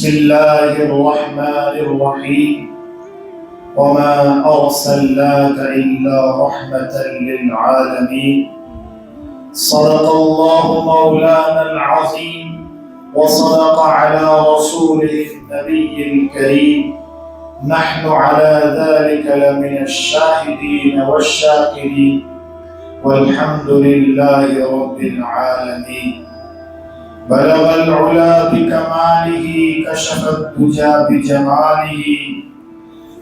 بسم الله الرحمن الرحيم وما أرسلناك إلا رحمة للعالمين صدق الله مولانا العظيم وصدق على رسوله النبي الكريم نحن على ذلك لمن الشاهدين والشاكرين والحمد لله رب العالمين بلغ العلا بكماله كشف الدجى بجماله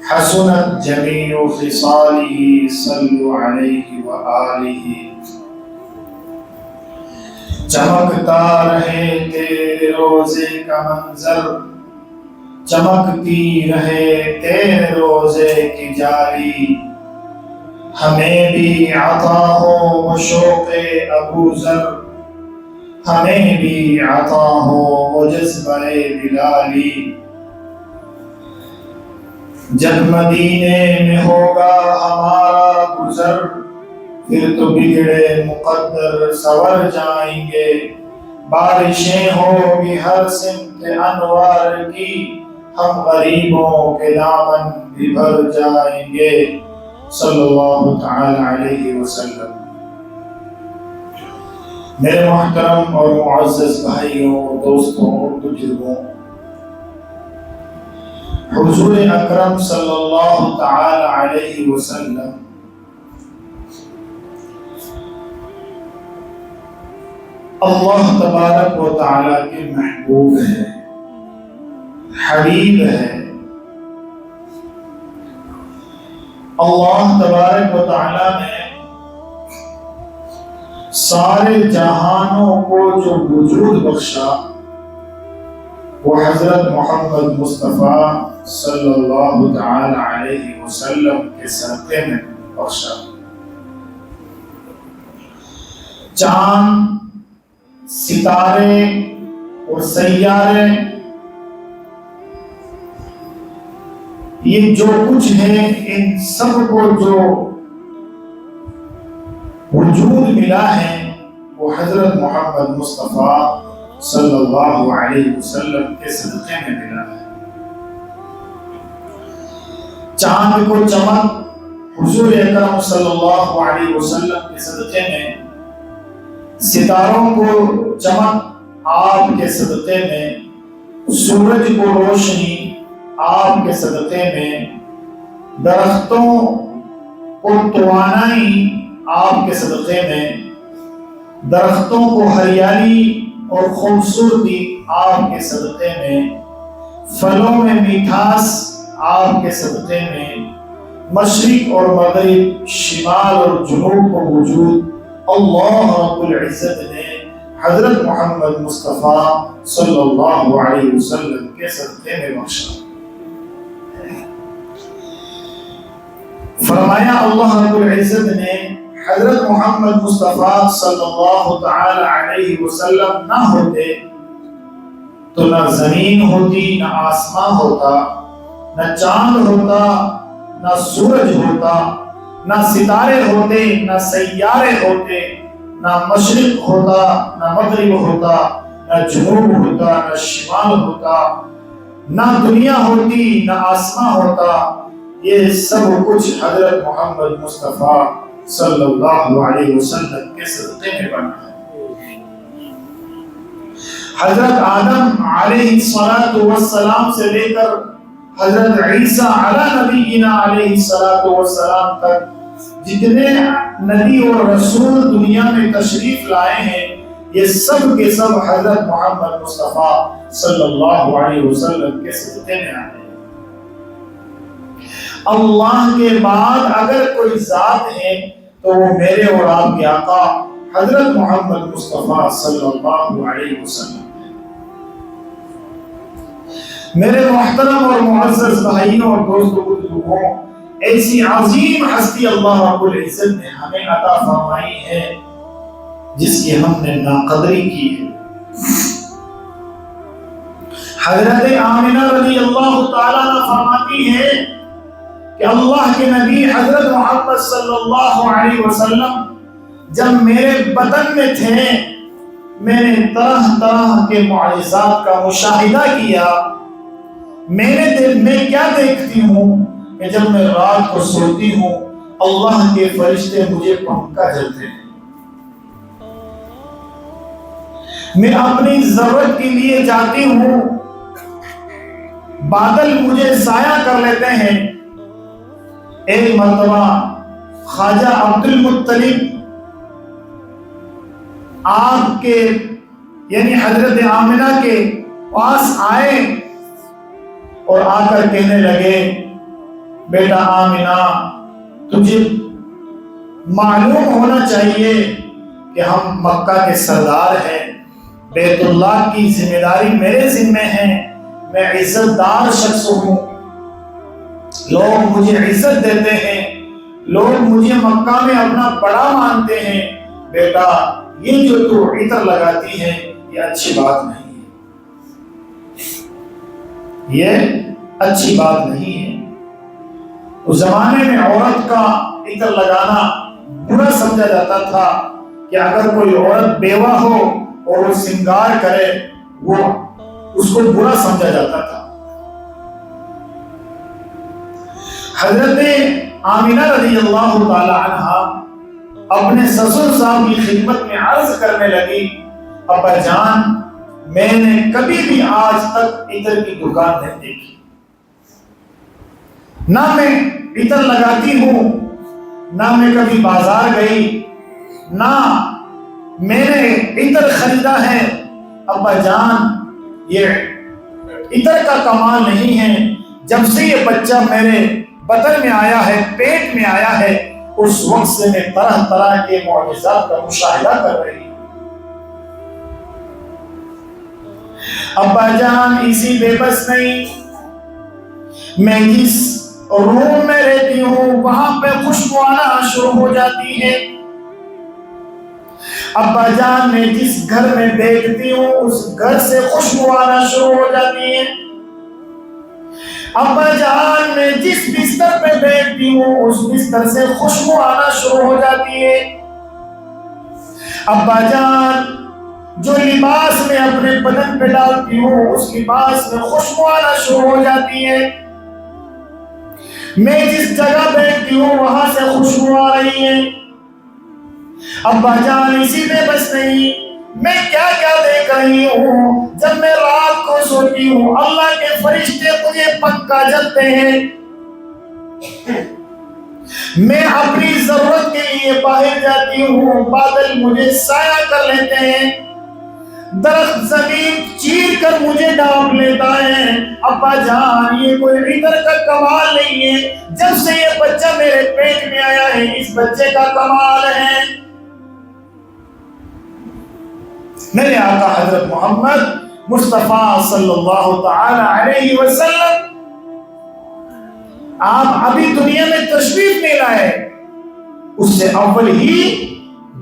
حسنت جميع خصاله صلوا عليه وآله چمکتا رہے تیرے روزے کا منظر چمکتی رہے تیرے روزے کی جالی ہمیں بھی عطا ہو وہ شوق ابو ذر ہمیں بھی عطا ہو وہ جذبہ بلالی جب مدینے میں ہوگا ہمارا گزر پھر تو بگڑے مقدر سور جائیں گے بارشیں ہوگی ہر سمت انوار کی ہم غریبوں کے دامن بھی بھر جائیں گے صلی اللہ تعالی علیہ وسلم۔ میرے محترم اور معزز بھائیوں، دوستوں اور بزرگوں، حضور اکرم صلی اللہ تعالی علیہ وسلم اللہ تبارک و تعالی کے محبوب ہے، حبیب ہے۔ اللہ تبارک و تعالی نے سارے جہانوں کو جو وجود بخشا وہ حضرت محمد مصطفیٰ صلی اللہ تعالی علیہ وسلم کے صدقے میں بخشا۔ چاند، ستارے اور سیارے، یہ جو کچھ ہے ان سب کو جو وجود ملا ہے وہ حضرت محمد مصطفیٰ صلی اللہ علیہ وسلم کے صدقے میں ملا ہے۔ چاند کو چمک حضور اکرم صلی اللہ علیہ وسلم کے صدقے میں، ستاروں کو چمک آپ کے صدقے میں، سورج کو روشنی آپ کے صدقے میں، درختوں کو توانائی آپ کے صدقے میں، درختوں کو ہریالی اور خوبصورتی آپ کے صدقے میں، پھلوں میں میٹھاس آپ کے صدقے میں، مشرق اور مغرب، شمال اور جنوب کو وجود اللہ رب العزت نے حضرت محمد مصطفیٰ صلی اللہ علیہ وسلم کے صدقے میں بخشا۔ فرمایا اللہ رب العزت نے حضرت محمد مصطفیٰ صلی اللہ تعالی علیہ وسلم نہ ہوتے تو نہ زمین ہوتی، نہ آسمان ہوتا، نہ چاند ہوتا، نہ سورج ہوتا، نہ ستارے ہوتے، نہ سیارے ہوتے، نہ مشرق ہوتا، نہ مغرب ہوتا، نہ جنوب ہوتا، نہ شمال ہوتا، نہ دنیا ہوتی، نہ آسمان ہوتا۔ یہ سب کچھ حضرت محمد مصطفیٰ صلی اللہ علیہ وسلم کے صدقے میں بنا ہے۔ حضرت آدم علیہ السلام سے لے کر حضرت عیسیٰ علی نبینا علیہ السلام تک جتنے نبی اور رسول دنیا میں تشریف لائے ہیں، یہ سب کے سب حضرت محمد مصطفیٰ صلی اللہ علیہ وسلم کے صدقے میں آئے ہیں۔ اللہ کے بعد اگر کوئی ذات ہے تو وہ میرے اور آپ کے آقا حضرت محمد مصطفیٰ صلی اللہ علیہ وسلم ہے۔ میرے محترم اور معزز بھائیوں اور دوستوں بزرگوں، ایسی عظیم ہستی اللہ رب العزت نے ہمیں عطا فرمائی ہے جس کی ہم نے ناقدری کی ہے۔ حضرت آمنہ رضی اللہ تعالیٰ عنہ فرماتی ہے کہ اللہ کے نبی حضرت محمد صلی اللہ علیہ وسلم جب میرے بدن میں تھے میں نے طرح طرح کے معجزات کا مشاہدہ کیا میں کیا دیکھتی ہوں کہ جب میں رات کو سوتی ہوں اللہ کے فرشتے مجھے پنکھا جلتے ہیں، میں اپنی ضرورت کے لیے جاتی ہوں بادل مجھے سایہ کر لیتے ہیں۔ ایک مرتبہ خواجہ عبد المطلب آپ کے یعنی حضرت آمنہ کے پاس آئے اور آ کر کہنے لگے، بیٹا آمنہ تجھے معلوم ہونا چاہیے کہ ہم مکہ کے سردار ہیں، بیت اللہ کی ذمہ داری میرے ذمہ ہے، میں عزت دار شخص ہوں، لوگ مجھے عزت دیتے ہیں، لوگ مجھے مکہ میں اپنا بڑا مانتے ہیں، بیٹا یہ جو تو عطر لگاتی ہے یہ اچھی بات نہیں ہے، یہ اچھی بات نہیں ہے۔ اس زمانے میں عورت کا عطر لگانا برا سمجھا جاتا تھا کہ اگر کوئی عورت بیوہ ہو اور وہ سنگار کرے وہ اس کو برا سمجھا جاتا تھا۔ حضرت آمنہ رضی اللہ تعالی عنہ اپنے سسر صاحب کی خدمت میں عرض کرنے لگی، ابا جان میں نے کبھی بھی آج تک عطر کی دکان نہیں دیکھی، نہ میں عطر لگاتی ہوں، نہ میں کبھی بازار گئی، نہ میں نے عطر خریدا ہے، ابا جان یہ عطر کا کمال نہیں ہے، جب سے یہ بچہ میرے بطن میں آیا ہے، پیٹ میں آیا ہے، اس وقت سے میں طرح طرح کے معجزات کا مشاہدہ کر رہی ہوں۔ ابا جان اسی بے بس نہیں، میں جس روم میں رہتی ہوں وہاں پہ خوشبو آنا شروع ہو جاتی ہے، ابا جان میں جس گھر میں بیٹھتی ہوں اس گھر سے خوشبو آنا شروع ہو جاتی ہے، ابا جان میں جس بستر پہ بیٹھتی ہوں اس بستر سے خوشبو آنا شروع ہو جاتی ہے، ابا جان جو لباس میں اپنے بدن پہ ڈالتی ہوں اس لباس میں خوشبو آنا شروع ہو جاتی ہے، میں جس جگہ بیٹھتی ہوں وہاں سے خوشبو آ رہی ہے۔ ابا جان اسی میں بس نہیں، میں کیا کیا دیکھ رہی ہوں، جب میں رات کو سوتی ہوں اللہ کے فرشتے مجھے پنکھا جلتے ہیں، میں اپنی ضرورت کے لیے باہر جاتی ہوں بادل مجھے سایہ کر لیتے ہیں، درخت زمین چیر کر مجھے ڈھانپ لیتا ہے۔ ابا جان یہ کوئی عطر کا کمال نہیں ہے، جب سے یہ بچہ میرے پیٹ میں آیا ہے اس بچے کا کمال ہے۔ میرے آقا حضرت محمد مصطفیٰ صلی اللہ تعالی علیہ وسلم آپ ابھی دنیا میں تشریف نہیں لائے، اس سے اول ہی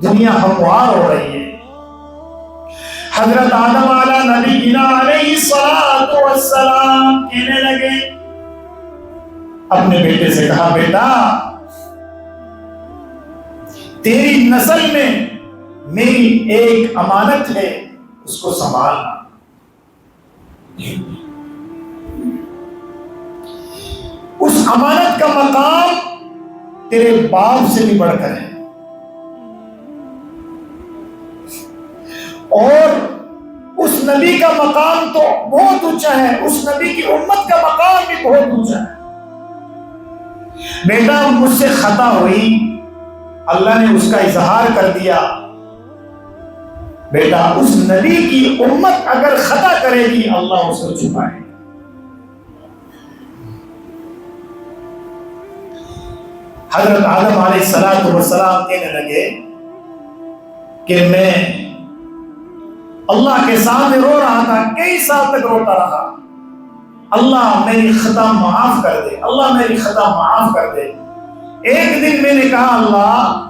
دنیا ہموار ہو رہی ہے۔ حضرت آدم علیہ نبینا علیہ السلام کہنے لگے، اپنے بیٹے سے کہا، بیٹا تیری نسل میں میری ایک امانت ہے اس کو سنبھالنا، اس امانت کا مقام تیرے باپ سے بھی بڑھ کر ہے، اور اس نبی کا مقام تو بہت اونچا ہے، اس نبی کی امت کا مقام بھی بہت اونچا ہے۔ بیٹا مجھ سے خطا ہوئی، اللہ نے اس کا اظہار کر دیا، بیٹا اس نبی کی امت اگر خطا کرے گی اللہ اس کو چھپائے گا۔ حضرت آدم علیہ السلام کہنے لگے کہ میں اللہ کے سامنے رو رہا تھا، کئی سال تک روتا رہا، اللہ میری خطا معاف کر دے، اللہ میری خطا معاف کر دے۔ ایک دن میں نے کہا، اللہ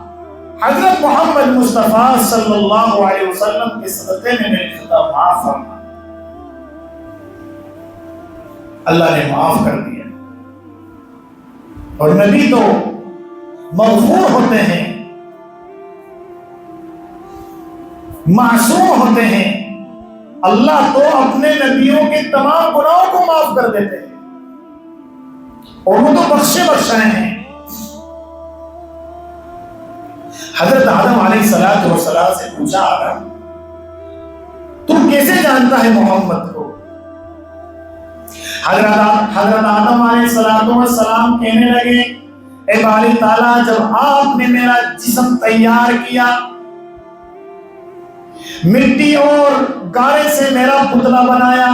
حضرت محمد مصطفیٰ صلی اللہ علیہ وسلم کے صدقے میں میری خطا معاف فرما۔ اللہ نے معاف کر دیا، اور نبی تو مغفور ہوتے ہیں، معصوم ہوتے ہیں، اللہ تو اپنے نبیوں کے تمام گناہوں کو معاف کر دیتے ہیں، اور وہ تو بخشے بخشائے ہیں۔ حضرت آدم علیہ السلام سے پوچھا، آدم تو کیسے جانتا ہے محمد کو؟ حضرت آدم علیہ السلام کہنے لگے، اے باری تعالیٰ، جب آپ نے میرا جسم تیار کیا، مٹی اور گارے سے میرا پتلا بنایا،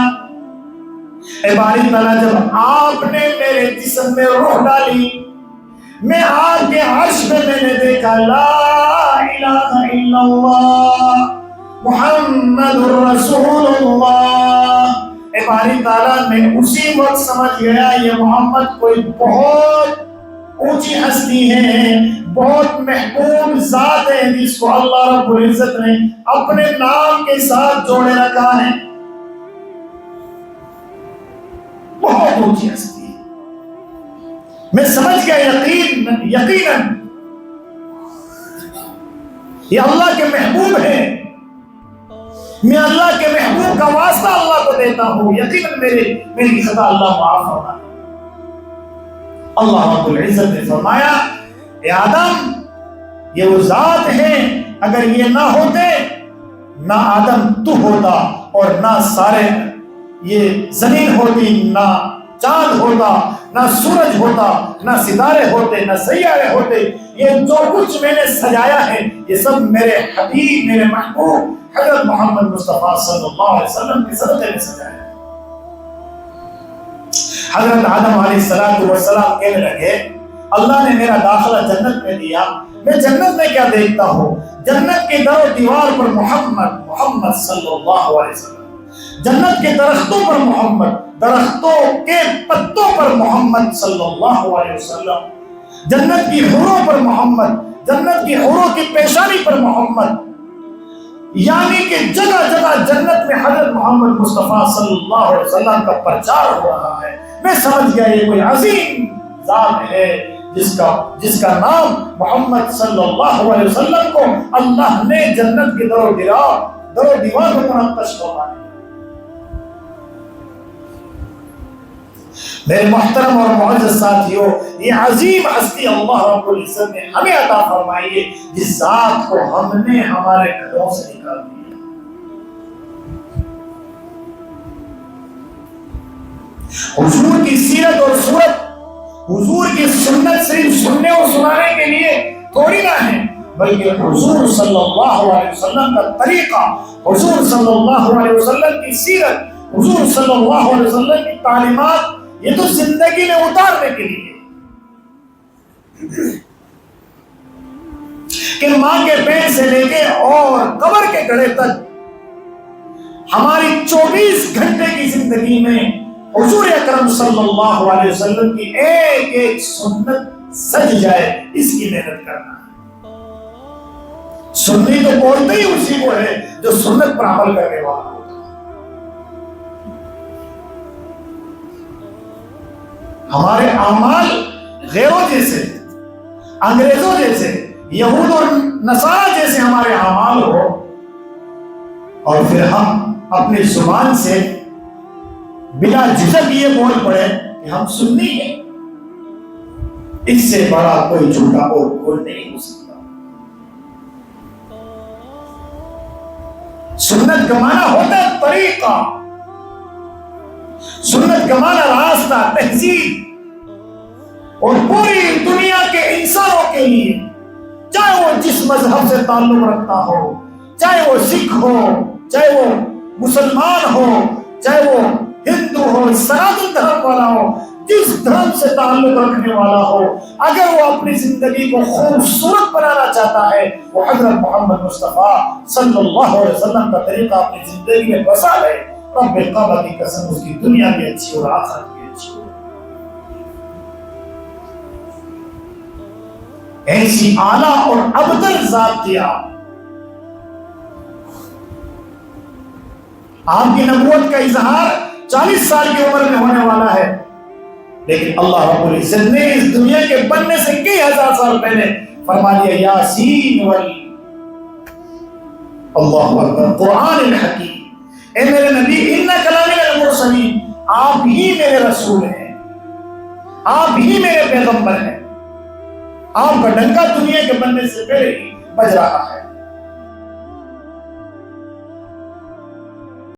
اے باری تعالیٰ جب آپ نے میرے جسم میں روح ڈالی، میں آپ کے عرش پہ میں نے دیکھا لا الہ الا اللہ محمد الرسول اللہ، اے باری تعالیٰ میں اسی وقت سمجھ گیا یہ محمد کوئی بہت اونچی ہستی ہے، بہت محبوب ذات ہے، جس کو اللہ رب العزت نے اپنے نام کے ساتھ جوڑے رکھا ہے، بہت اونچی ہستی ہے۔ میں سمجھ گیا یقیناً یہ اللہ کے محبوب ہے، میں اللہ کے محبوب کا واسطہ اللہ کو دیتا ہوں، یقیناً میری خطا اللہ معاف ہوگا۔ اللہ رب العزت نے فرمایا، اے آدم یہ وہ ذات ہے، اگر یہ نہ ہوتے نہ آدم تو ہوتا، اور نہ سارے یہ زمین ہوتی، نہ چاند ہوتا، نہ سورج ہوتا، نہ ستارے ہوتے، نہ سیارے ہوتے، یہ جو کچھ میں نے سجایا ہے یہ سب میرے حبیب، میرے محبوب حضرت محمد مصطفیٰ صلی اللہ علیہ وسلم کے صدقے میں سجایا ہے۔ حضرت آدم علیہ السلام کہنے لگے، اللہ نے میرا داخلہ جنت میں دیا، میں جنت میں کیا دیکھتا ہوں؟ جنت کے در و دیوار پر محمد صلی اللہ علیہ وسلم، جنت کے درختوں پر محمد، درختوں کے پتوں پر محمد صلی اللہ علیہ وسلم، جنت کی حوروں پر محمد، جنت کی حوروں کی پیشانی پر محمد، یعنی کہ جگہ جگہ جنت میں حضرت محمد مصطفیٰ صلی اللہ علیہ وسلم کا پرچار ہو رہا ہے۔ میں سمجھ گیا یہ کوئی عظیم ذات ہے جس کا نام محمد صلی اللہ علیہ وسلم کو اللہ نے جنت کے در و دیوار میں منقش فرما دیا۔ میرے محترم اور معزز ساتھیوں، یہ عظیم ہستی اللہ رب العزت نے ہمیں عطا فرمائی ہے، جس ذات کو ہم نے ہمارے گھروں سے نکال دیا۔ حضور کی سیرت اور صورت، حضور کی سنت صرف سننے اور سنانے کے لیے تھوڑی نہ ہے، بلکہ حضور صلی اللہ علیہ وسلم کا طریقہ، حضور صلی اللہ علیہ وسلم کی سیرت، حضور صلی اللہ علیہ وسلم کی تعلیمات، یہ تو زندگی میں اتارنے کے لیے کہ ماں کے پیٹ سے لے کے اور قبر کے گڑھے تک ہماری 24 گھنٹے کی زندگی میں حضور اکرم صلی اللہ علیہ وسلم کی ایک ایک سنت سج جائے، اس کی محنت کرنا ہے۔ سنی تو بولتے ہی اسی کو ہے جو سنت پر عمل کرنے والا ہوتا ہے۔ ہمارے اعمال غیروں جیسے، انگریزوں جیسے، یہود اور نصارہ جیسے ہمارے اعمال ہو، اور پھر ہم اپنی زبان سے بلا جھجک یہ بول پڑے کہ ہم سنی ہیں، اس سے بڑا کوئی جھوٹا اور کوئی نہیں ہو سکتا۔ سنت کا معنی ہوتا ہے طریقہ، سنت کا معنی راستہ، تہذیب، اور پوری دنیا کے انسانوں کے لیے، چاہے وہ جس مذہب سے تعلق رکھتا ہو، چاہے وہ سکھ ہو، چاہے وہ مسلمان ہو، چاہے وہ ہندو ہو، سناتن دھرم والا ہو، جس دھرم سے تعلق رکھنے والا ہو، اگر وہ اپنی زندگی کو خوبصورت بنانا چاہتا ہے، وہ حضرت محمد مصطفیٰ صلی اللہ علیہ وسلم کا طریقہ اپنی زندگی میں بسا لے، رب کعبہ کی قسم اس کی دنیا بھی اچھی اور آخرت بھی اچھی ہو۔ ایسی اعلیٰ اور ابدل ذات تھی آپ کی نبوت کا اظہار 40 سال کی عمر میں ہونے والا ہے، لیکن اللہ رب العزت نے اس دنیا کے بننے سے کئی ہزار سال پہلے فرما دیا، یاسین اللہ اکبر، قرآن الحکیم، اے میرے نبی انک لمن المرسلین، آپ ہی میرے رسول ہیں، آپ ہی میرے پیغمبر ہیں، آپ کا ڈنکا دنیا کے بننے سے پہلے ہی بج رہا ہے۔